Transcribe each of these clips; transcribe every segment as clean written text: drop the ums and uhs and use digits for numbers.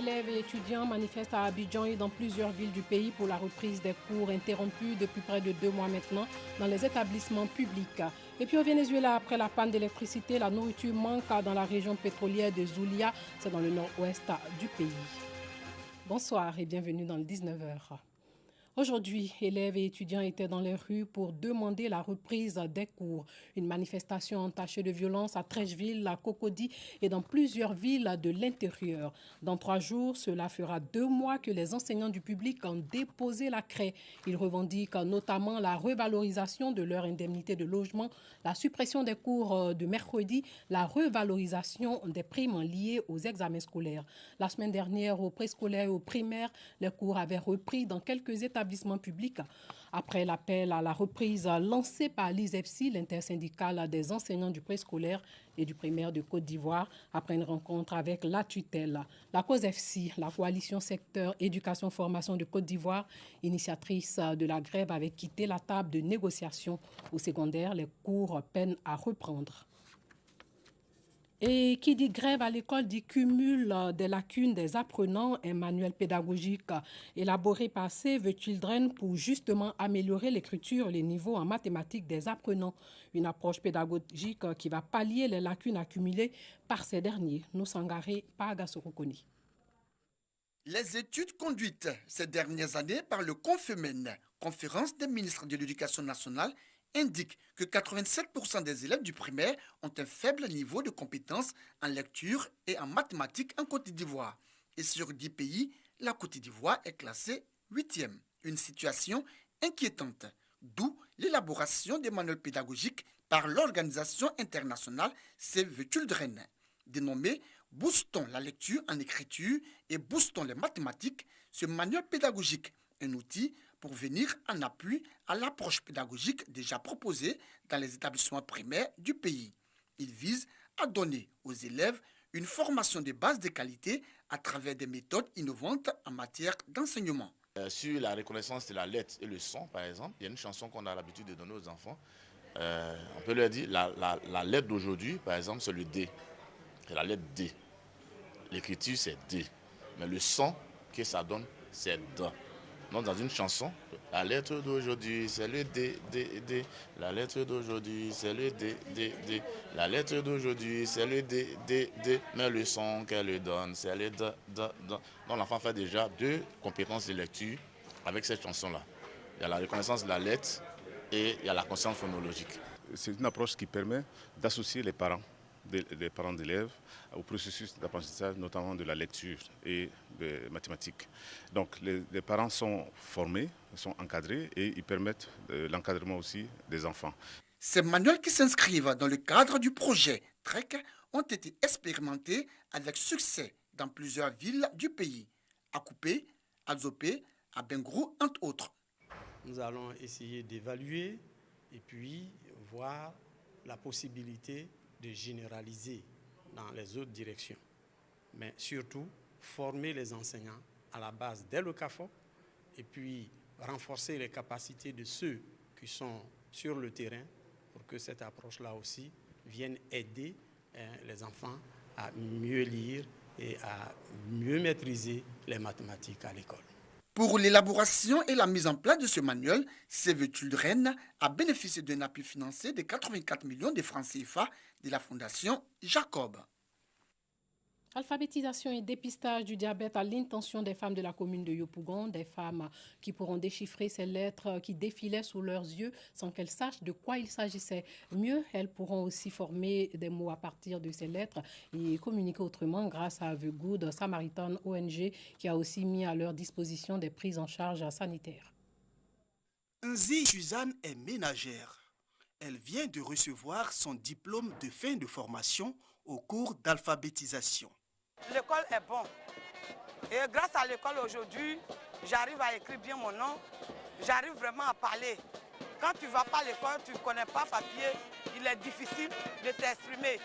élèves et étudiants manifestent à Abidjan et dans plusieurs villes du pays pour la reprise des cours interrompus depuis près de 2 mois maintenant dans les établissements publics. Et puis au Venezuela, après la panne d'électricité, la nourriture manque dans la région pétrolière de Zulia, c'est dans le nord-ouest du pays. Bonsoir et bienvenue dans le 19h. Aujourd'hui, élèves et étudiants étaient dans les rues pour demander la reprise des cours. Une manifestation entachée de violence à Trècheville, à Cocody et dans plusieurs villes de l'intérieur. Dans 3 jours, cela fera 2 mois que les enseignants du public ont déposé la craie. Ils revendiquent notamment la revalorisation de leur indemnité de logement, la suppression des cours de mercredi, la revalorisation des primes liées aux examens scolaires. La semaine dernière, au préscolaire et au primaire, les cours avaient repris dans quelques établissements publics. Après l'appel à la reprise lancé par l'ISEPSI, l'intersyndicale des enseignants du préscolaire et du primaire de Côte d'Ivoire, après une rencontre avec la tutelle. La COSEFSI, la coalition secteur éducation-formation de Côte d'Ivoire, initiatrice de la grève, avait quitté la table de négociation. Au secondaire, les cours peinent à reprendre. Et qui dit grève à l'école dit cumul des lacunes des apprenants. Un manuel pédagogique élaboré par Save the Children pour justement améliorer l'écriture et les niveaux en mathématiques des apprenants. Une approche pédagogique qui va pallier les lacunes accumulées par ces derniers. Nous Sangaré Pagasorokoni. Les études conduites ces dernières années par le CONFEMEN, Conférence des ministres de l'Éducation nationale, indique que 87% des élèves du primaire ont un faible niveau de compétences en lecture et en mathématiques en Côte d'Ivoire. Et sur 10 pays, la Côte d'Ivoire est classée 8e. Une situation inquiétante, d'où l'élaboration des manuels pédagogiques par l'organisation internationale Save the Children. Dénommé « Boostons la lecture en écriture et boostons les mathématiques », ce manuel pédagogique, un outil pour venir en appui à l'approche pédagogique déjà proposée dans les établissements primaires du pays. Il vise à donner aux élèves une formation de base de qualité à travers des méthodes innovantes en matière d'enseignement. Sur la reconnaissance de la lettre et le son, par exemple, il y a une chanson qu'on a l'habitude de donner aux enfants. On peut leur dire, la lettre d'aujourd'hui, par exemple, c'est le D. C'est la lettre D. L'écriture, c'est D. Mais le son que ça donne, c'est D. Donc, dans une chanson, la lettre d'aujourd'hui, c'est le D, D, D. La lettre d'aujourd'hui, c'est le D, D, D. La lettre d'aujourd'hui, c'est le D, D, D. Mais le son qu'elle donne, c'est le D, D, D. Donc, l'enfant fait déjà 2 compétences de lecture avec cette chanson-là. Il y a la reconnaissance de la lettre et il y a la conscience phonologique. C'est une approche qui permet d'associer les parents d'élèves au processus d'apprentissage, notamment de la lecture et des mathématiques. Donc les parents sont formés, sont encadrés et ils permettent l'encadrement aussi des enfants. Ces manuels qui s'inscrivent dans le cadre du projet TREC ont été expérimentés avec succès dans plusieurs villes du pays, à Coupé, à Zopé, à Bengrou, entre autres. Nous allons essayer d'évaluer et puis voir la possibilité de généraliser dans les autres directions. Mais surtout, former les enseignants à la base dès le CAFOC et puis renforcer les capacités de ceux qui sont sur le terrain pour que cette approche-là aussi vienne aider les enfants à mieux lire et à mieux maîtriser les mathématiques à l'école. Pour l'élaboration et la mise en place de ce manuel, Save the Children a bénéficié d'un appui financier de 84 millions de francs CFA de la Fondation Jacob. Alphabétisation et dépistage du diabète à l'intention des femmes de la commune de Yopougon, des femmes qui pourront déchiffrer ces lettres qui défilaient sous leurs yeux sans qu'elles sachent de quoi il s'agissait. Mieux, elles pourront aussi former des mots à partir de ces lettres et communiquer autrement grâce à The Good Samaritan ONG qui a aussi mis à leur disposition des prises en charge sanitaires. Nzi Suzanne est ménagère. Elle vient de recevoir son diplôme de fin de formation au cours d'alphabétisation. L'école est bonne. Et grâce à l'école aujourd'hui, j'arrive à écrire bien mon nom. J'arrive vraiment à parler. Quand tu ne vas pas à l'école, tu ne connais pas papier, il est difficile de t'exprimer.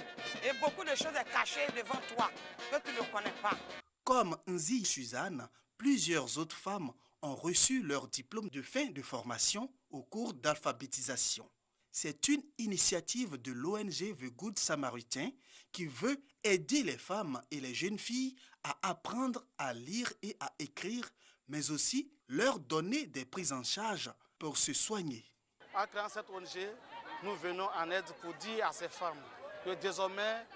Et beaucoup de choses sont cachées devant toi que tu ne connais pas. Comme Nzi Suzanne, plusieurs autres femmes ont reçu leur diplôme de fin de formation au cours d'alphabétisation. C'est une initiative de l'ONG The Good Samaritain qui veut aider les femmes et les jeunes filles à apprendre à lire et à écrire, mais aussi leur donner des prises en charge pour se soigner. En créant cette ONG, nous venons en aide pour dire à ces femmes que désormais,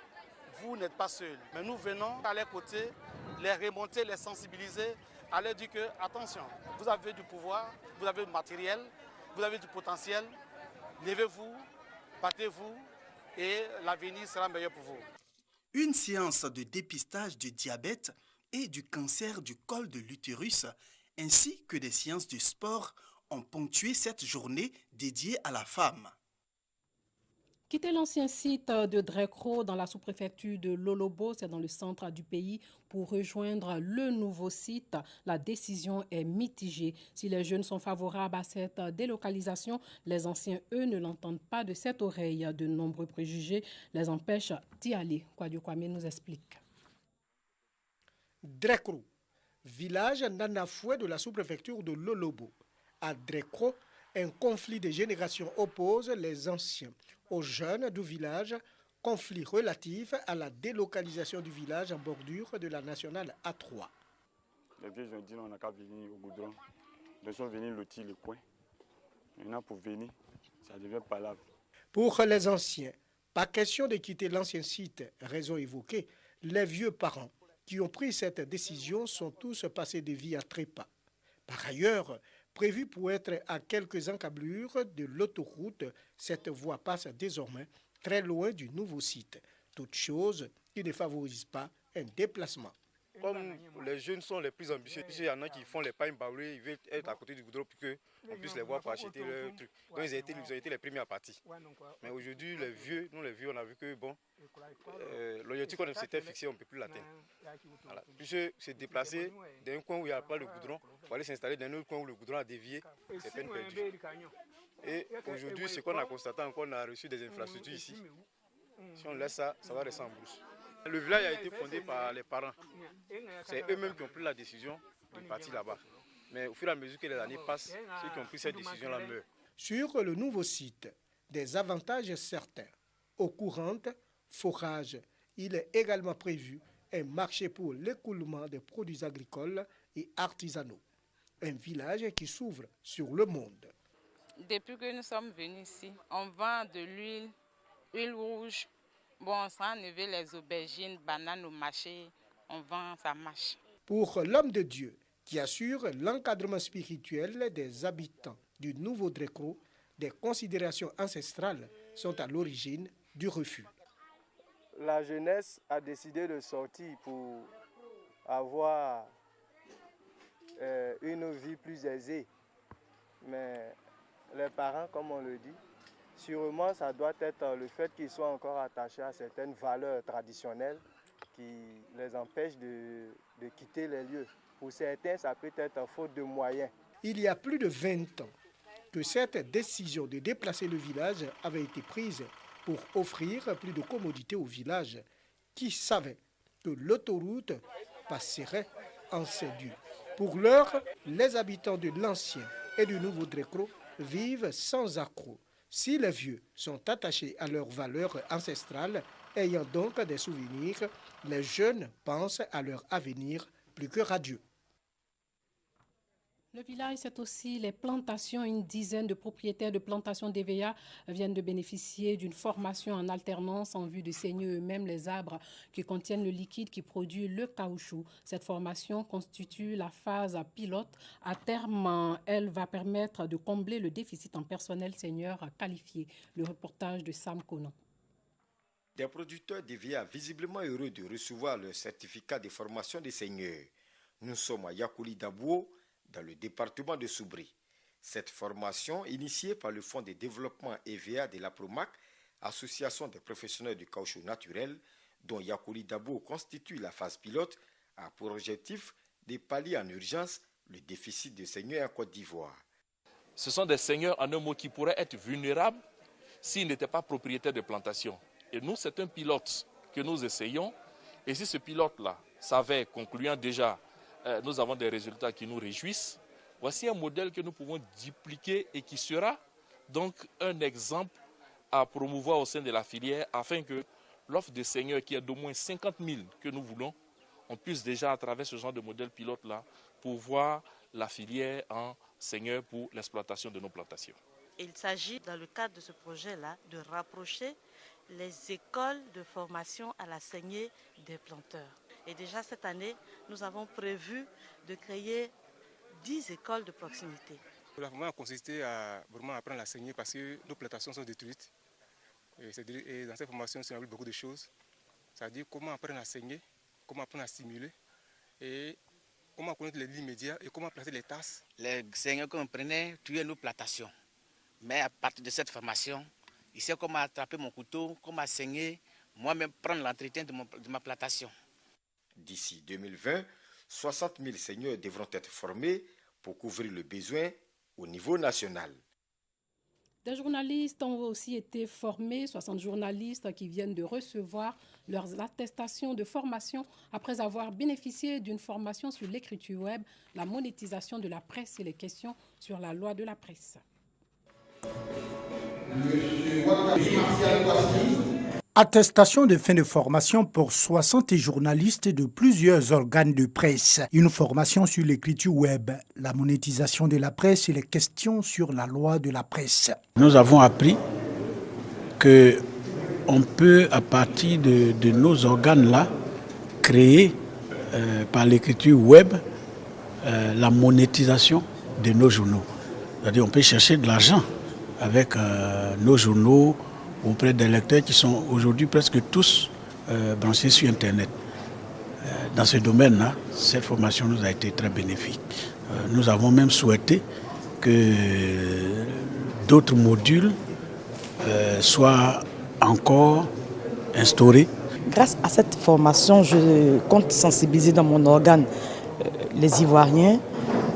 vous n'êtes pas seuls. Mais nous venons à leurs côtés, les remonter, les sensibiliser, à leur dire que, attention, vous avez du pouvoir, vous avez du matériel, vous avez du potentiel, levez-vous, battez-vous et l'avenir sera meilleur pour vous. Une séance de dépistage du diabète et du cancer du col de l'utérus, ainsi que des séances de sport, ont ponctué cette journée dédiée à la femme. Quitter l'ancien site de Drekro dans la sous-préfecture de Lolobo, c'est dans le centre du pays, pour rejoindre le nouveau site. La décision est mitigée. Si les jeunes sont favorables à cette délocalisation, les anciens, eux, ne l'entendent pas de cette oreille. De nombreux préjugés les empêchent d'y aller. Kwadio Kwame nous explique. Drekro, village nanafoué de la sous-préfecture de Lolobo. À Drekro, un conflit de générations oppose les anciens aux jeunes du village, conflit relatif à la délocalisation du village en bordure de la nationale A3. Les vieux ont dit on n'a qu'à venir au goudron. Ils sont venus lotir le coin. Maintenant pour venir, ça devient palable. Pour les anciens, pas question de quitter l'ancien site, raison évoquée, les vieux parents qui ont pris cette décision sont tous passés de vie à trépas. Par ailleurs, prévu pour être à quelques encablures de l'autoroute, cette voie passe désormais très loin du nouveau site. Toute chose qui ne favorise pas un déplacement. Comme les jeunes sont les plus ambitieux, il y en a qui font les pains baoulés, ils veulent être à côté du goudron pour qu'on puisse les voir pour acheter leurs trucs. Donc ils ont été les premiers à partir. Mais aujourd'hui, les vieux, on a vu que bon, l'objectif qu'on s'était fixé, on ne peut plus l'atteindre. Voilà. Puisque se déplacer d'un coin où il n'y a pas le goudron, pour aller s'installer dans un autre coin où le goudron a dévié, c'est peine perdue. Et aujourd'hui, ce qu'on a constaté encore, on a reçu des infrastructures ici. Si on laisse ça, ça va rester en brousse. Le village a été fondé par les parents. C'est eux-mêmes qui ont pris la décision de partir là-bas. Mais au fur et à mesure que les années passent, ceux qui ont pris cette décision-là meurent. Sur le nouveau site, des avantages certains. Eau courante, forage. Il est également prévu un marché pour l'écoulement des produits agricoles et artisanaux. Un village qui s'ouvre sur le monde. Depuis que nous sommes venus ici, on vend de l'huile, huile rouge. Bon, on s'en enlevé les aubergines, bananes au marché, on vend, ça marche. Pour l'homme de Dieu qui assure l'encadrement spirituel des habitants du nouveau Drekro, des considérations ancestrales sont à l'origine du refus. La jeunesse a décidé de sortir pour avoir une vie plus aisée. Mais les parents, comme on le dit, sûrement, ça doit être le fait qu'ils soient encore attachés à certaines valeurs traditionnelles qui les empêchent de quitter les lieux. Pour certains, ça peut être faute de moyens. Il y a plus de 20 ans que cette décision de déplacer le village avait été prise pour offrir plus de commodités au village qui savait que l'autoroute passerait en ces lieux. Pour l'heure, les habitants de l'ancien et du nouveau Drekro vivent sans accroc. Si les vieux sont attachés à leurs valeurs ancestrales, ayant donc des souvenirs, les jeunes pensent à leur avenir plus que radieux. Le village, c'est aussi les plantations. Une dizaine de propriétaires de plantations d'EVA viennent de bénéficier d'une formation en alternance en vue de saigner eux-mêmes les arbres qui contiennent le liquide qui produit le caoutchouc. Cette formation constitue la phase pilote. À terme, elle va permettre de combler le déficit en personnel seigneur qualifié. Le reportage de Sam Conan. Des producteurs d'EVA visiblement heureux de recevoir le certificat de formation des seigneurs. Nous sommes à Yakouli Dabouo, dans le département de Soubri. Cette formation, initiée par le Fonds de développement EVA de la Promac, association des professionnels du caoutchouc naturel, dont Yakouli Dabo constitue la phase pilote, a pour objectif de pallier en urgence le déficit de seigneurs en Côte d'Ivoire. Ce sont des seigneurs en un mot qui pourraient être vulnérables s'ils n'étaient pas propriétaires de plantations. Et nous, c'est un pilote que nous essayons. Et si ce pilote-là s'avère concluant déjà, nous avons des résultats qui nous réjouissent. Voici un modèle que nous pouvons dupliquer et qui sera donc un exemple à promouvoir au sein de la filière afin que l'offre de seigneurs qui est d'au moins 50 000 que nous voulons, on puisse déjà à travers ce genre de modèle pilote-là pouvoir la filière en seigneur pour l'exploitation de nos plantations. Il s'agit dans le cadre de ce projet-là de rapprocher les écoles de formation à la saignée des planteurs. Et déjà cette année, nous avons prévu de créer 10 écoles de proximité. La formation a consisté à vraiment apprendre à saigner parce que nos plantations sont détruites. Et dans cette formation, on a vu beaucoup de choses. C'est-à-dire comment apprendre à saigner, comment apprendre à stimuler et comment connaître les lits médias et comment placer les tasses. Les seigneurs qu'on prenait tuaient nos plantations. Mais à partir de cette formation, il sait comment attraper mon couteau, comment saigner, moi-même prendre l'entretien de ma plantation. D'ici 2020, 60 000 seigneurs devront être formés pour couvrir le besoin au niveau national. Des journalistes ont aussi été formés, 60 journalistes qui viennent de recevoir leurs attestations de formation après avoir bénéficié d'une formation sur l'écriture web, la monétisation de la presse et les questions sur la loi de la presse. Attestation de fin de formation pour 60 journalistes de plusieurs organes de presse. Une formation sur l'écriture web, la monétisation de la presse et les questions sur la loi de la presse. Nous avons appris qu'on peut, à partir de nos organes-là, créer par l'écriture web la monétisation de nos journaux. C'est-à-dire qu'on peut chercher de l'argent avec nos journaux auprès des lecteurs qui sont aujourd'hui presque tous branchés sur Internet. Dans ce domaine-là, cette formation nous a été très bénéfique. Nous avons même souhaité que d'autres modules soient encore instaurés. Grâce à cette formation, je compte sensibiliser dans mon organe les Ivoiriens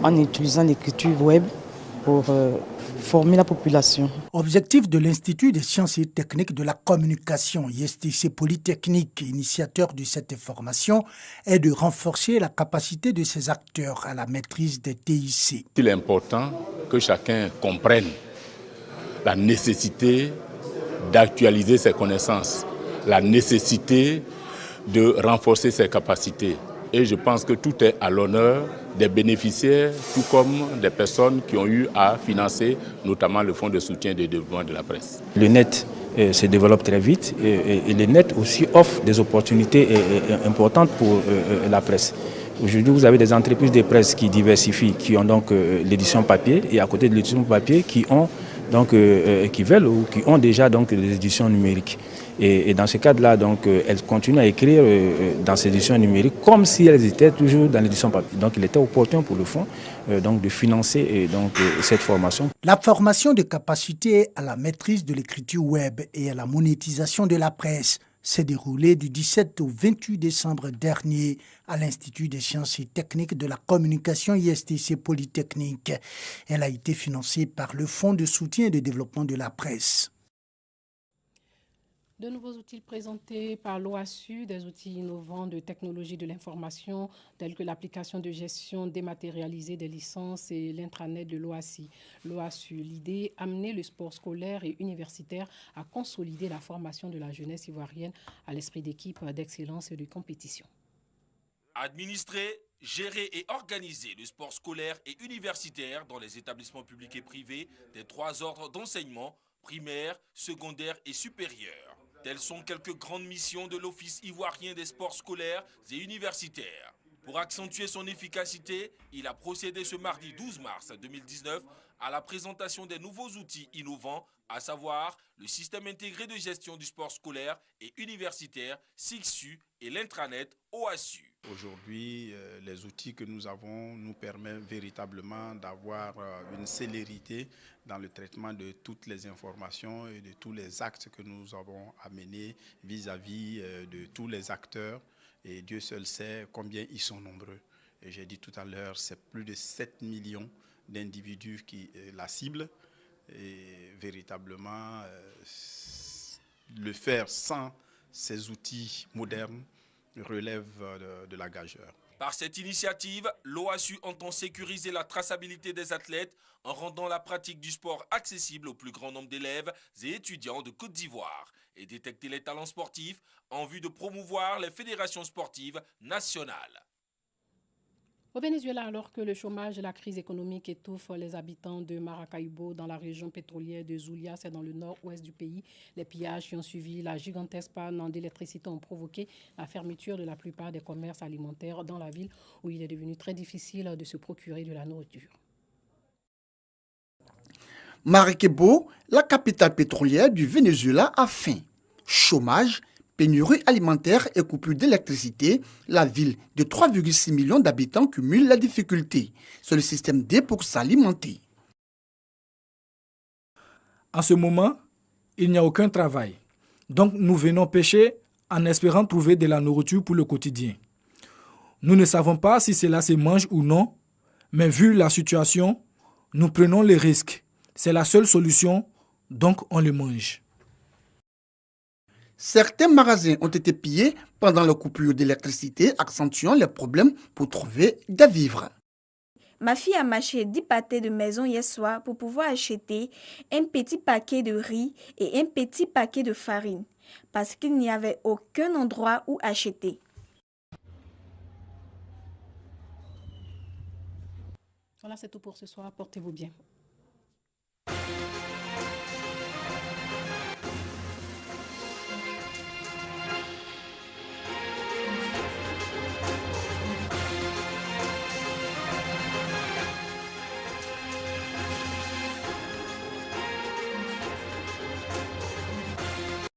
en utilisant l'écriture web pour former la population. Objectif de l'Institut des sciences et techniques de la communication, ISTC Polytechnique, initiateur de cette formation, est de renforcer la capacité de ces acteurs à la maîtrise des TIC. Il est important que chacun comprenne la nécessité d'actualiser ses connaissances, la nécessité de renforcer ses capacités. Et je pense que tout est à l'honneur des bénéficiaires, tout comme des personnes qui ont eu à financer notamment le Fonds de soutien et de développement de la presse. Le net se développe très vite et le net aussi offre des opportunités importantes pour la presse. Aujourd'hui, vous avez des entreprises de presse qui diversifient, qui ont donc l'édition papier et à côté de l'édition papier qui ont donc qui veulent ou qui ont déjà donc des éditions numériques. Et dans ce cadre-là, donc, elles continuent à écrire dans ces éditions numériques comme si elles étaient toujours dans l'édition papier. Donc il était opportun pour le fonds donc, de financer cette formation. La formation de capacité à la maîtrise de l'écriture web et à la monétisation de la presse s'est déroulée du 17 au 28 décembre dernier à l'Institut des sciences et techniques de la communication ISTC Polytechnique. Elle a été financée par le Fonds de soutien et de développement de la presse. De nouveaux outils présentés par l'OASU, des outils innovants de technologie de l'information tels que l'application de gestion dématérialisée des licences et l'intranet de l'OASI. L'OASU, l'idée, amener le sport scolaire et universitaire à consolider la formation de la jeunesse ivoirienne à l'esprit d'équipe, d'excellence et de compétition. Administrer, gérer et organiser le sport scolaire et universitaire dans les établissements publics et privés des 3 ordres d'enseignement, primaire, secondaire et supérieur. Telles sont quelques grandes missions de l'Office ivoirien des sports scolaires et universitaires. Pour accentuer son efficacité, il a procédé ce mardi 12 mars 2019 à la présentation des nouveaux outils innovants, à savoir le système intégré de gestion du sport scolaire et universitaire, SIGSU, et l'intranet OASU. Aujourd'hui, les outils que nous avons nous permettent véritablement d'avoir une célérité dans le traitement de toutes les informations et de tous les actes que nous avons à mener vis-à-vis de tous les acteurs. Et Dieu seul sait combien ils sont nombreux. Et j'ai dit tout à l'heure, c'est plus de 7 millions d'individus qui la ciblent. Et véritablement, le faire sans ces outils modernes relève de la gageure. Par cette initiative, l'OASU entend sécuriser la traçabilité des athlètes en rendant la pratique du sport accessible au plus grand nombre d'élèves et étudiants de Côte d'Ivoire et détecter les talents sportifs en vue de promouvoir les fédérations sportives nationales. Au Venezuela, alors que le chômage et la crise économique étouffent les habitants de Maracaibo dans la région pétrolière de Zulia, c'est dans le nord-ouest du pays, les pillages qui ont suivi la gigantesque panne d'électricité ont provoqué la fermeture de la plupart des commerces alimentaires dans la ville où il est devenu très difficile de se procurer de la nourriture. Maracaibo, la capitale pétrolière du Venezuela, a faim. Chômage, pénurie alimentaire et coupure d'électricité, la ville de 3,6 millions d'habitants cumule la difficulté sur le système D pour s'alimenter. En ce moment, il n'y a aucun travail. Donc nous venons pêcher en espérant trouver de la nourriture pour le quotidien. Nous ne savons pas si cela se mange ou non, mais vu la situation, nous prenons les risques. C'est la seule solution, donc on le mange. Certains magasins ont été pillés pendant la coupure d'électricité, accentuant les problèmes pour trouver des vivres. Ma fille a mâché 10 pâtés de maison hier soir pour pouvoir acheter un petit paquet de riz et un petit paquet de farine, parce qu'il n'y avait aucun endroit où acheter. Voilà, c'est tout pour ce soir. Portez-vous bien.